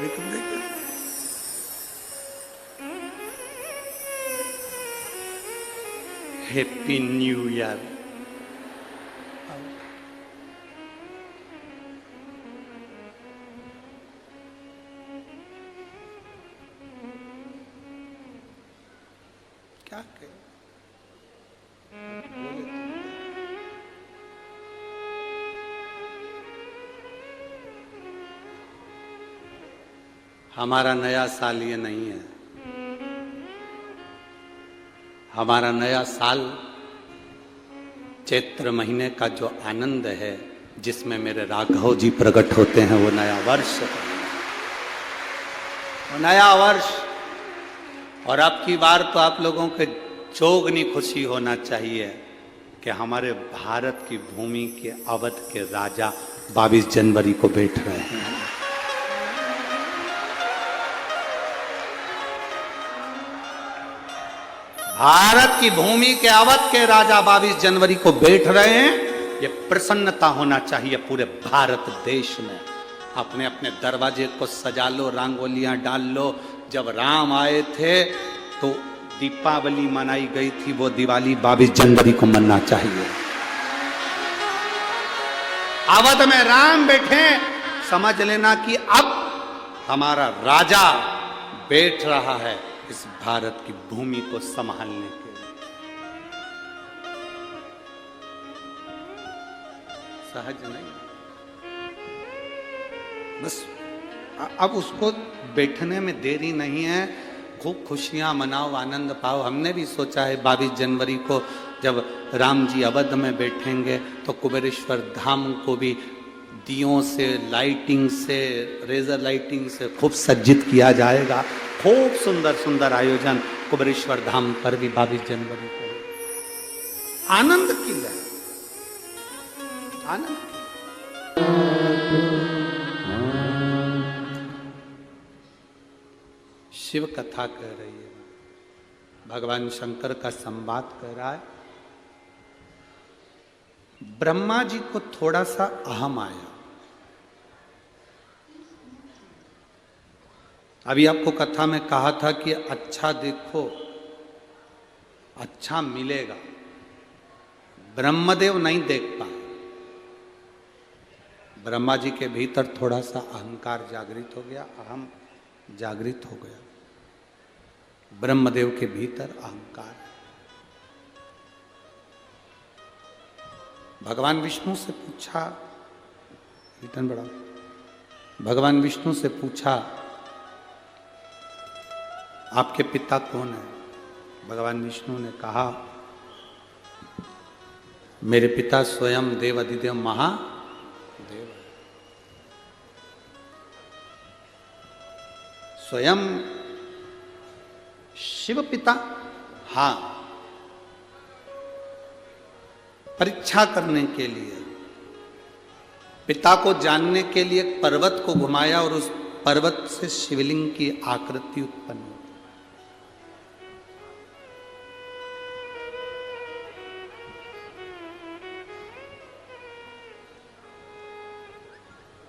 अभी तुम देखो, हैप्पी न्यू ईयर। क्या कहे, बोले तो। हमारा नया साल ये नहीं है। हमारा नया साल चैत्र महीने का जो आनंद है, जिसमें मेरे राघव जी प्रकट होते हैं, वो नया वर्ष है, वो नया वर्ष। और अब की बार तो आप लोगों के चौगनी खुशी होना चाहिए कि हमारे भारत की भूमि के अवध के राजा 22 जनवरी को बैठ रहे हैं। भारत की भूमि के अवध के राजा 22 जनवरी को बैठ रहे हैं। ये प्रसन्नता होना चाहिए पूरे भारत देश में। अपने अपने दरवाजे को सजा लो, रंगोलियां डाल लो। जब राम आए थे तो दीपावली मनाई गई थी, वो दिवाली 22 जनवरी को मनना चाहिए। अवध में राम बैठे, समझ लेना कि अब हमारा राजा बैठ रहा है इस भारत की भूमि को संभालने के लिए। सहज नहीं, बस अब उसको बैठने में देरी नहीं है। खूब खुशियां मनाओ, आनंद पाओ। हमने भी सोचा है 22 जनवरी को जब राम जी अवध में बैठेंगे तो कुबेरेश्वर धाम को भी दियों से, लाइटिंग से, रेजर लाइटिंग से खूब सज्जित किया जाएगा। खूब सुंदर सुंदर आयोजन कुबेरेश्वर धाम पर भी 22 जनवरी को। आनंद की लहर, आनंद। शिव कथा कह रही है, भगवान शंकर का संवाद कह रहा है। ब्रह्मा जी को थोड़ा सा अहम आया। अभी आपको कथा में कहा था कि अच्छा देखो, अच्छा मिलेगा। ब्रह्मदेव नहीं देख पाए। ब्रह्मा जी के भीतर थोड़ा सा अहंकार जागृत हो गया, अहम जागृत हो गया। ब्रह्मदेव के भीतर अहंकार। भगवान विष्णु से पूछा, रिटर्न बढ़ाओ। भगवान विष्णु से पूछा, आपके पिता कौन है? भगवान विष्णु ने कहा, मेरे पिता स्वयं देव अधिदेव महादेव, स्वयं शिव पिता। हाँ, परीक्षा करने के लिए, पिता को जानने के लिए एक पर्वत को घुमाया और उस पर्वत से शिवलिंग की आकृति उत्पन्न हुई।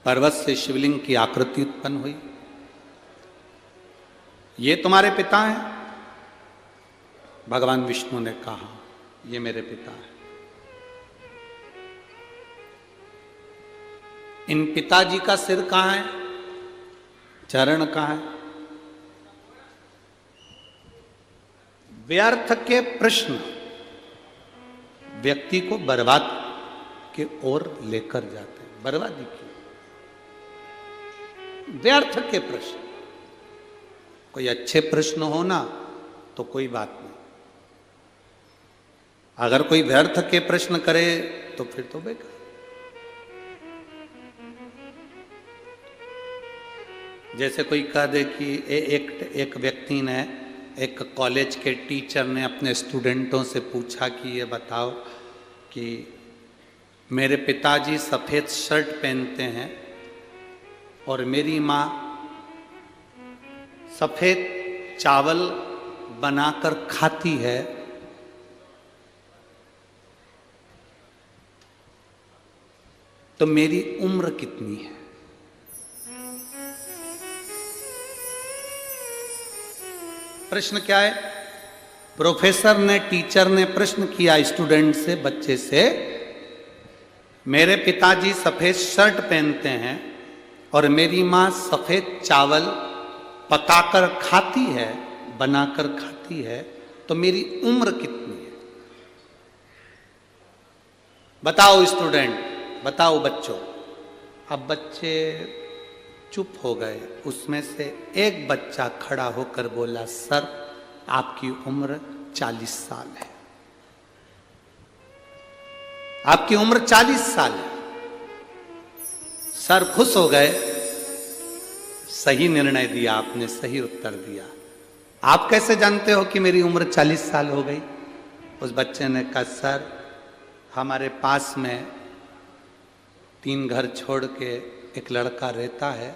पर्वत से शिवलिंग की आकृति उत्पन्न हुई। ये तुम्हारे पिता हैं? भगवान विष्णु ने कहा, ये मेरे पिता हैं। इन पिताजी का सिर कहां है? चरण कहां है? व्यर्थ के प्रश्न व्यक्ति को बर्बाद के ओर लेकर जाते हैं, बर्बादी की। व्यर्थ के प्रश्न, कोई अच्छे प्रश्न हो ना तो कोई बात नहीं। अगर कोई व्यर्थ के प्रश्न करे तो फिर तो बेकार। जैसे कोई कह दे कि एक व्यक्ति ने, एक कॉलेज के टीचर ने अपने स्टूडेंटों से पूछा कि ये बताओ कि मेरे पिताजी सफ़ेद शर्ट पहनते हैं और मेरी माँ सफ़ेद चावल बनाकर खाती है, तो मेरी उम्र कितनी है? प्रश्न क्या है? प्रोफेसर ने, टीचर ने प्रश्न किया स्टूडेंट से, बच्चे से, मेरे पिताजी सफेद शर्ट पहनते हैं और मेरी मां सफेद चावल पकाकर खाती है, बनाकर खाती है, तो मेरी उम्र कितनी है? बताओ स्टूडेंट, बताओ बच्चों। अब बच्चे चुप हो गए। उसमें से एक बच्चा खड़ा होकर बोला, सर आपकी उम्र 40 साल है। आपकी उम्र 40 साल है। सर खुश हो गए, सही निर्णय दिया आपने, सही उत्तर दिया। आप कैसे जानते हो कि मेरी उम्र 40 साल हो गई? उस बच्चे ने कहा, सर हमारे पास में 3 घर छोड़ के एक लड़का रहता है,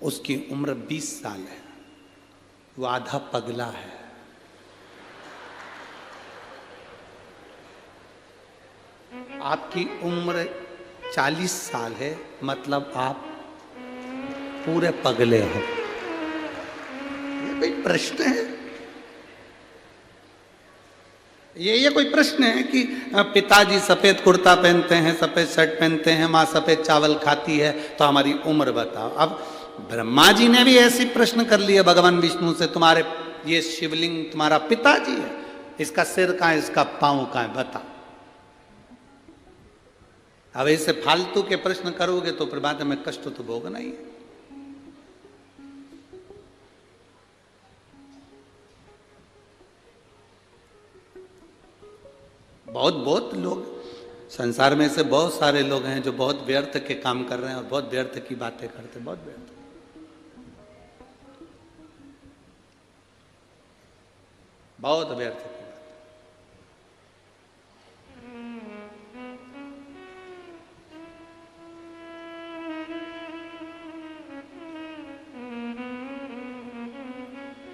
उसकी उम्र 20 साल है, वो आधा पगला है। आपकी उम्र 40 साल है, मतलब आप पूरे पगले हो। ये कोई प्रश्न है? ये कोई प्रश्न है कि पिताजी सफेद कुर्ता पहनते हैं, सफेद शर्ट पहनते हैं, माँ सफेद चावल खाती है, तो हमारी उम्र बताओ। अब ब्रह्मा जी ने भी ऐसी प्रश्न कर लिया भगवान विष्णु से, तुम्हारे ये शिवलिंग तुम्हारा पिताजी है, इसका सिर कहाँ है, इसका पांव कहाँ है, बता। अब ऐसे फालतू के प्रश्न करोगे तो फिर बाद में कष्ट तो भोगना ही है। बहुत लोग संसार में से बहुत सारे लोग हैं जो बहुत व्यर्थ के काम कर रहे हैं और बहुत व्यर्थ की बातें करते हैं, बहुत व्यर्थ। बहुत व्यर्थ की बात।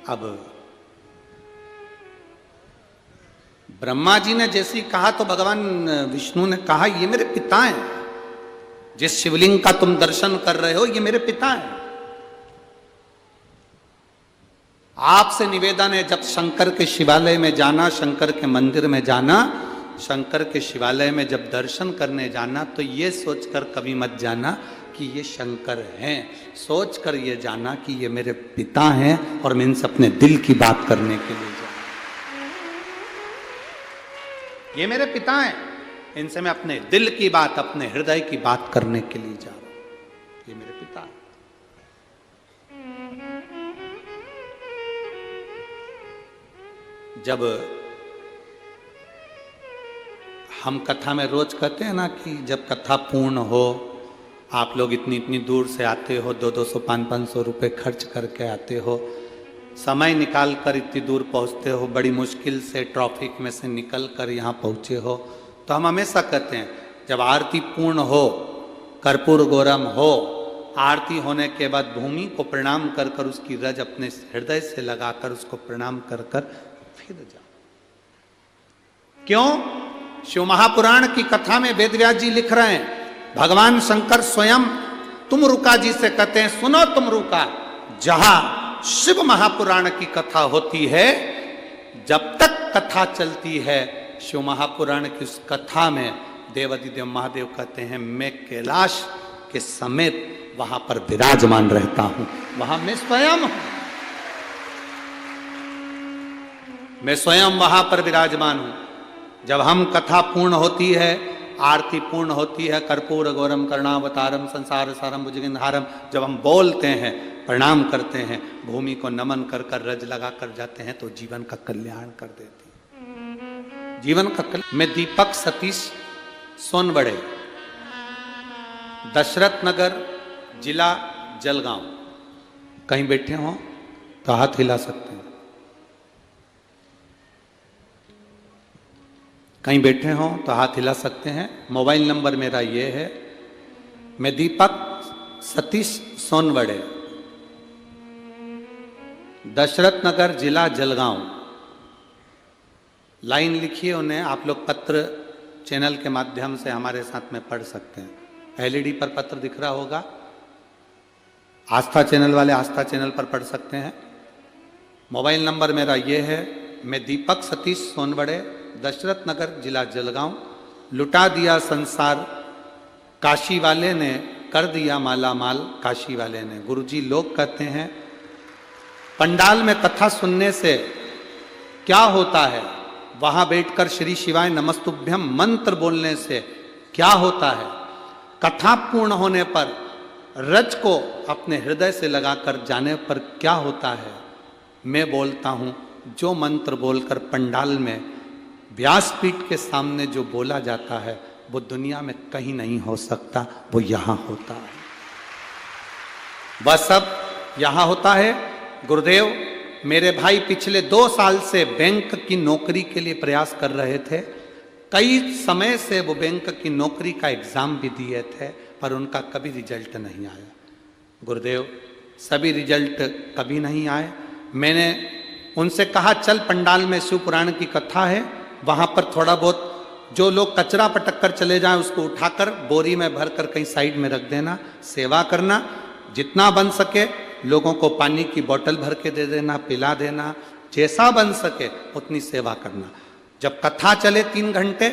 अब ब्रह्मा जी ने जैसे ही कहा तो भगवान विष्णु ने कहा, ये मेरे पिता हैं, जिस शिवलिंग का तुम दर्शन कर रहे हो ये मेरे पिता हैं। आपसे निवेदन है, जब शंकर के शिवालय में जाना, शंकर के मंदिर में जाना, शंकर के शिवालय में जब दर्शन करने जाना, तो ये सोचकर कभी मत जाना कि ये शंकर हैं, सोचकर ये जाना कि ये मेरे पिता हैं और मैं इनसे अपने दिल की बात करने के लिए जा। ये मेरे पिता हैं, इनसे मैं अपने दिल की बात, अपने हृदय की बात करने के लिए जा रहा हूं। ये मेरे पिता हैं। जब हम कथा में रोज कहते हैं ना कि जब कथा पूर्ण हो, आप लोग इतनी इतनी दूर से आते हो, 200-200 500-500 रुपए खर्च करके आते हो, समय निकाल कर इतनी दूर पहुंचते हो, बड़ी मुश्किल से ट्रैफिक में से निकल कर यहाँ पहुँचे हो, तो हम हमेशा कहते हैं जब आरती पूर्ण हो, कर्पूर गौरम हो, आरती होने के बाद भूमि को प्रणाम कर कर उसकी रज अपने हृदय से लगाकर उसको प्रणाम कर कर फिर जाओ। क्यों? शिव महापुराण की कथा में वेदव्यास जी लिख रहे हैं, भगवान शंकर स्वयं तुमरुका जी से कहते हैं, सुनो तुमरुका, जहां शिव महापुराण की कथा होती है, जब तक कथा चलती है शिव महापुराण की उस कथा में देवादिदेव महादेव कहते हैं, मैं कैलाश के समेत वहां पर विराजमान रहता हूं, वहां मैं स्वयं हूं, मैं स्वयं वहां पर विराजमान हूं। जब हम कथा पूर्ण होती है, आरती पूर्ण होती है, कर्पूर गौरम करुणावतारम संसार सारम भुजगेंद्रहारम, जब हम बोलते हैं, प्रणाम करते हैं, भूमि को नमन कर कर रज लगा कर जाते हैं, तो जीवन का कल्याण कर देती है, जीवन का कल्याण। मैं दीपक सतीश सोनबड़े, दशरथ नगर, जिला जलगांव। कहीं बैठे हो तो हाथ हिला सकते हैं, कहीं बैठे हो तो हाथ हिला सकते हैं। मोबाइल नंबर मेरा ये है, मैं दीपक सतीश सोनवड़े, दशरथ नगर, जिला जलगांव। लाइन लिखिए उन्हें, आप लोग पत्र चैनल के माध्यम से हमारे साथ में पढ़ सकते हैं। एलईडी पर पत्र दिख रहा होगा, आस्था चैनल वाले आस्था चैनल पर पढ़ सकते हैं। मोबाइल नंबर मेरा ये है। मैं दीपक सतीश सोनवड़े, दशरथ नगर, जिला जलगांव। लुटा दिया संसार काशी वाले ने, कर दिया माला माल काशी वाले ने। गुरुजी लोग कहते हैं पंडाल में कथा सुनने से क्या होता है, वहां बैठकर श्री शिवाय नमस्तुभ्यम मंत्र बोलने से क्या होता है, कथा पूर्ण होने पर रज को अपने हृदय से लगाकर जाने पर क्या होता है। मैं बोलता हूं जो मंत्र बोलकर पंडाल में व्यासपीठ के सामने जो बोला जाता है वो दुनिया में कहीं नहीं हो सकता, वो यहां होता है। वह सब यहां होता है। गुरुदेव, मेरे भाई पिछले 2 साल से बैंक की नौकरी के लिए प्रयास कर रहे थे। कई समय से वो बैंक की नौकरी का एग्जाम भी दिए थे, पर उनका कभी रिजल्ट नहीं आया। गुरुदेव, सभी रिजल्ट कभी नहीं आए। मैंने उनसे कहा चल पंडाल में शिव पुराण की कथा है, वहां पर थोड़ा बहुत जो लोग कचरा पटक कर चले जाएं उसको उठाकर बोरी में भरकर कहीं साइड में रख देना, सेवा करना, जितना बन सके लोगों को पानी की बोतल भर के दे देना, पिला देना, जैसा बन सके उतनी सेवा करना। जब कथा चले 3 घंटे,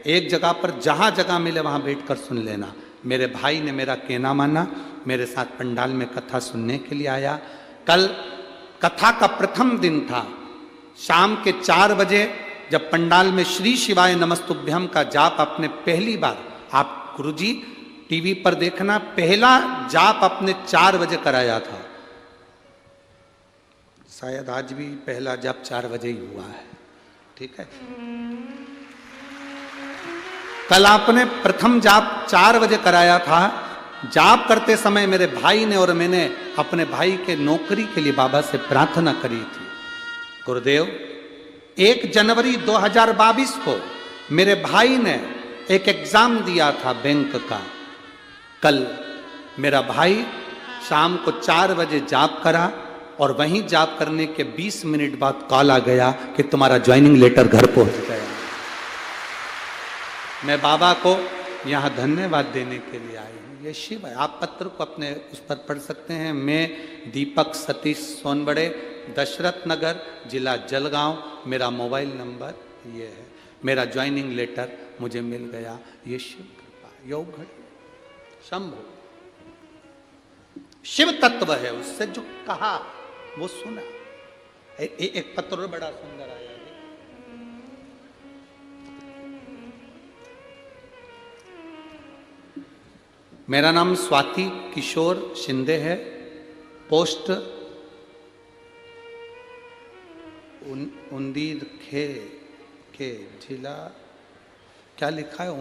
एक जगह पर जहां जगह मिले वहां बैठकर सुन लेना। मेरे भाई ने मेरा कहना माना, मेरे साथ पंडाल में कथा सुनने के लिए आया। कल कथा का प्रथम दिन था। शाम के 4 बजे जब पंडाल में श्री शिवाय नमस्तुभ्यम का जाप आपने पहली बार, आप गुरुजी टीवी पर देखना, पहला जाप आपने 4 बजे कराया था। शायद आज भी पहला जाप 4 बजे ही हुआ है, ठीक है। कल आपने प्रथम जाप 4 बजे कराया था। जाप करते समय मेरे भाई ने और मैंने अपने भाई के नौकरी के लिए बाबा से प्रार्थना करी थी। गुरुदेव, 1 जनवरी 2022 को मेरे भाई ने एक एग्जाम दिया था बैंक का। कल मेरा भाई शाम को 4 बजे जाप करा और वहीं जाप करने के 20 मिनट बाद कॉल आ गया कि तुम्हारा ज्वाइनिंग लेटर घर पहुंच गया। मैं बाबा को यहां धन्यवाद देने के लिए आई हूं। ये शिव है। आप पत्र को अपने उस पर पढ़ सकते हैं। मैं दीपक सतीश सोनवड़े, दशरथ नगर, जिला जलगांव। मेरा मोबाइल नंबर ये है। मेरा ज्वाइनिंग लेटर मुझे मिल गया। ये शिव कृपा, योग घड़ी, शंभु शिव तत्व है। उससे जो कहा वो सुना। एक पत्र बड़ा सुंदर आया। मेरा नाम स्वाति किशोर शिंदे है। पोस्ट उंदीर के जिला, क्या लिखा है?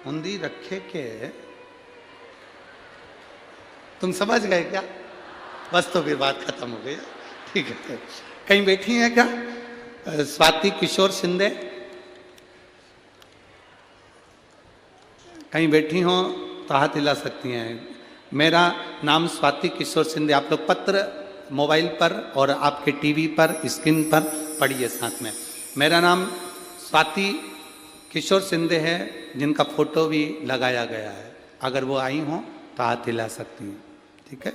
उंदीर रखे के, तुम समझ गए क्या? बस तो फिर बात खत्म हो गई, ठीक है। कहीं बैठी हैं क्या? स्वाति किशोर शिंदे कहीं बैठी हो तो हाथ हिला सकती हैं। मेरा नाम स्वाति किशोर शिंदे। आप लोग पत्र मोबाइल पर और आपके टीवी पर स्क्रीन पर पढ़िए साथ में। मेरा नाम स्वाति किशोर शिंदे है, जिनका फोटो भी लगाया गया है। अगर वो आई हो तो हाथ हिला सकती हैं, ठीक है।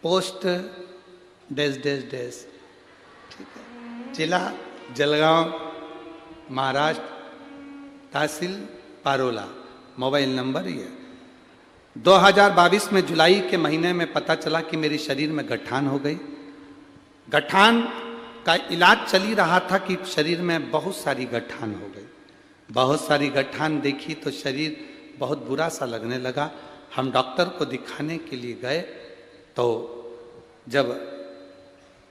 पोस्ट डैश डैश डैश, ठीक है। जिला जलगांव, महाराष्ट्र, तहसील पारोला। मोबाइल नंबर ये। 2022 में जुलाई के महीने में पता चला कि मेरे शरीर में गठान हो गई। गठान का इलाज चल ही रहा था कि शरीर में बहुत सारी गठान हो गई। बहुत सारी गठान देखी तो शरीर बहुत बुरा सा लगने लगा। हम डॉक्टर को दिखाने के लिए गए तो जब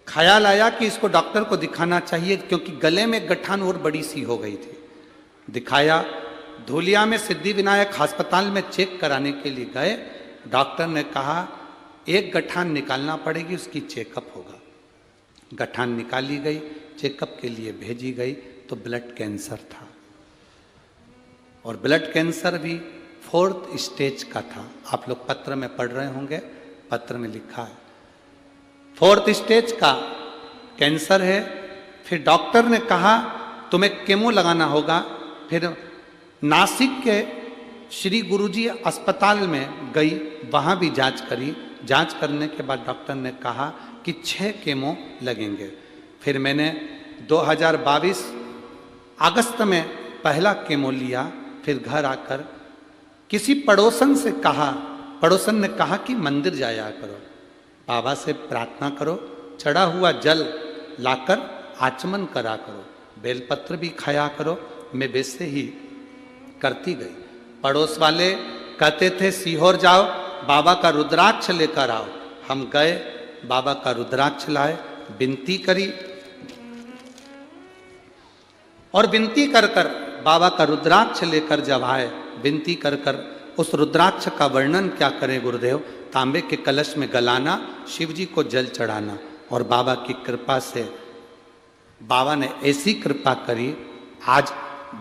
ख्याल आया कि इसको डॉक्टर को दिखाना चाहिए, क्योंकि गले में गठान और बड़ी सी हो गई थी। दिखाया। धूलिया में सिद्धि विनायक अस्पताल में चेक कराने के लिए गए। डॉक्टर ने कहा 1 गठान निकालना पड़ेगी, उसकी चेकअप होगा। गठान निकाली गई, चेकअप के लिए भेजी गई तो ब्लड कैंसर था, और ब्लड कैंसर भी 4th स्टेज का था। आप लोग पत्र में पढ़ रहे होंगे, पत्र में लिखा है 4th स्टेज का कैंसर है। फिर डॉक्टर ने कहा तुम्हें केमो लगाना होगा। फिर नासिक के श्री गुरुजी अस्पताल में गई, वहाँ भी जांच करी जांच करने के बाद डॉक्टर ने कहा कि 6 केमो लगेंगे। फिर मैंने 2022 अगस्त में पहला केमो लिया। फिर घर आकर किसी पड़ोसन से कहा, पड़ोसन ने कहा कि मंदिर जाया करो, बाबा से प्रार्थना करो, चढ़ा हुआ जल लाकर आचमन करा करो, बेलपत्र भी खाया करो। मैं वैसे ही करती गई। पड़ोस वाले कहते थे सीहोर जाओ, बाबा का रुद्राक्ष लेकर आओ। हम गए, बाबा का रुद्राक्ष लाए, विनती करी और विनती कर कर बाबा का रुद्राक्ष लेकर जब आए, विनती कर कर उस रुद्राक्ष का वर्णन क्या करें गुरुदेव, तांबे के कलश में गलाना, शिव जी को जल चढ़ाना। और बाबा की कृपा से बाबा ने ऐसी कृपा करी, आज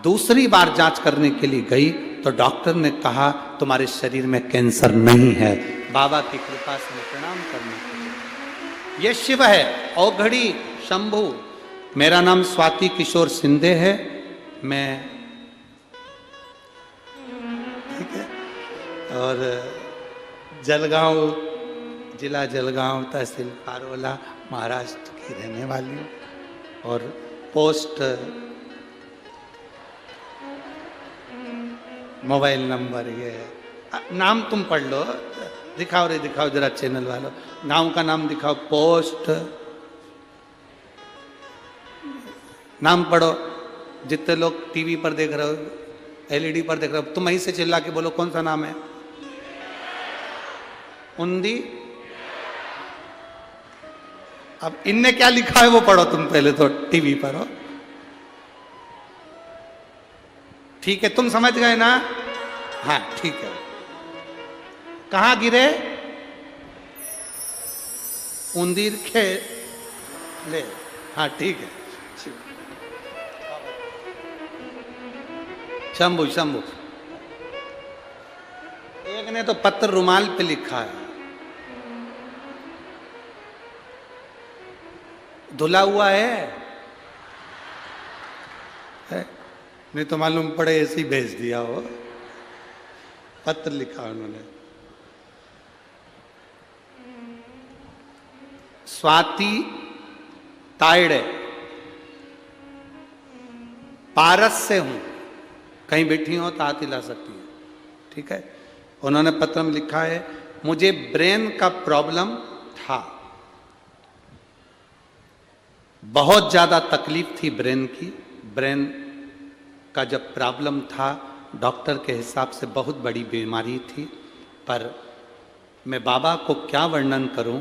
दूसरी बार जांच करने के लिए गई तो डॉक्टर ने कहा तुम्हारे शरीर में कैंसर नहीं है। बाबा की कृपा से प्रणाम करने के लिए। ये शिव है, औघड़ी शंभु। मेरा नाम स्वाति किशोर सिंधे है। मैं ठीक है, और जलगांव, जिला जलगांव, तहसील पारोला, महाराष्ट्र की रहने वाली हूँ। और पोस्ट मोबाइल नंबर ये है। नाम तुम पढ़ लो, दिखाओ रे दिखाओ जरा चैनल वालों, गांव का नाम दिखाओ। पोस्ट नाम पढ़ो। जितने लोग टीवी पर देख रहे हो, एलईडी पर देख रहे हो, तुम वहीं से चिल्ला के बोलो कौन सा नाम है। उन्दी। अब इनने क्या लिखा है वो पढ़ो तुम पहले तो, टीवी पर हो। ठीक है, तुम समझ गए ना। हाँ ठीक है। कहां गिरे? उंदीर के ले। हाँ ठीक है। शंभु शंभु। एक ने तो पत्र रुमाल पे लिखा है, धुला हुआ है, नहीं तो मालूम पड़े ऐसे ही भेज दिया हो। पत्र लिखा उन्होंने। स्वाति तायड़े, पारस से हूं, कहीं बैठी हो तो हाथ हिला सकती है। ठीक है। उन्होंने पत्र में लिखा है मुझे ब्रेन का प्रॉब्लम था, बहुत ज्यादा तकलीफ थी ब्रेन की। ब्रेन का जब प्रॉब्लम था, डॉक्टर के हिसाब से बहुत बड़ी बीमारी थी, पर मैं बाबा को क्या वर्णन करूं।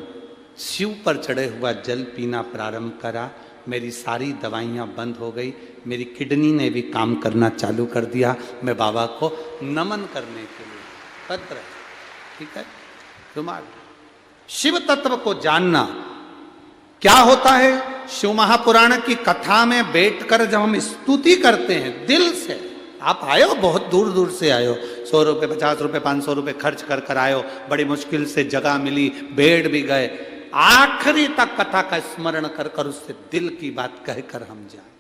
शिव पर चढ़े हुआ जल पीना प्रारंभ करा, मेरी सारी दवाइयां बंद हो गई, मेरी किडनी ने भी काम करना चालू कर दिया। मैं बाबा को नमन करने के लिए पत्र, ठीक है, रुमाल। शिव तत्व को जानना क्या होता है। शिव महापुराण की कथा में बैठकर जब हम स्तुति करते हैं दिल से, आप आयो बहुत दूर दूर से आयो, 100 रुपये 50 रुपये 500 रुपये खर्च कर कर आयो, बड़ी मुश्किल से जगह मिली, बैठ भी गए, आखिरी तक कथा का स्मरण कर कर उससे दिल की बात कहकर हम जाए।